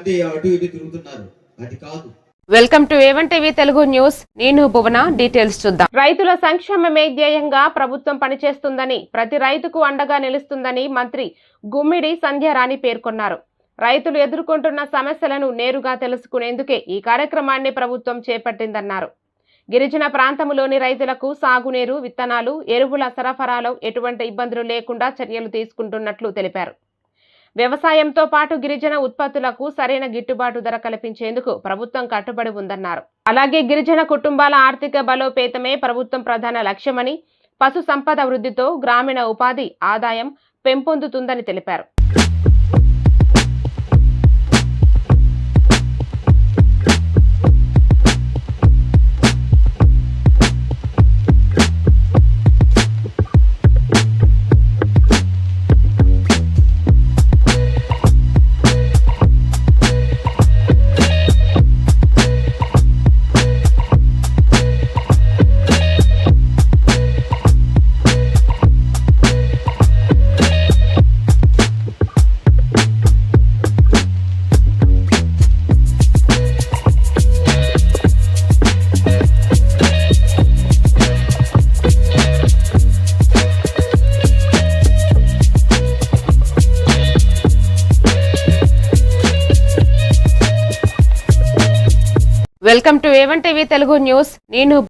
లేకపోతే అటు ఇటు తిరుగుతున్నారు. అది కాదు. Welcome to A1 TV Telugu news. నేను భువన. డీటెయిల్స్ చూద్దాం. రైతుల సంక్షేమమే ధ్యేయంగా ప్రభుత్వం పనిచేస్తుందని, ప్రతి రైతుకు అండగా నిలుస్తుందని మంత్రి గుమ్మిడి సంధ్యారాణి పేర్కొన్నారు. రైతులు ఎదుర్కొంటున్న సమస్యలను నేరుగా తెలుసుకునేందుకే ఈ కార్యక్రమాన్ని ప్రభుత్వం చేపట్టిందన్నారు. గిరిజన ప్రాంతంలోని రైతులకు సాగునీరు, విత్తనాలు, ఎరువుల సరఫరాలో ఎటువంటి ఇబ్బందులు లేకుండా చర్యలు తీసుకుంటున్నట్లు తెలిపారు. వ్యవసాయంతో పాటు గిరిజన ఉత్పత్తులకు సరైన గిట్టుబాటు ధర కల్పించేందుకు ప్రభుత్వం కట్టుబడి ఉందన్నారు. అలాగే గిరిజన కుటుంబాల ఆర్థిక బలోపేతమే ప్రభుత్వం ప్రధాన లక్ష్యమని, పశు సంపద వృద్ధితో గ్రామీణ ఉపాధి ఆదాయం పెంపొందుతుందని తెలిపారు. Welcome to A1 TV Telugu news. నేను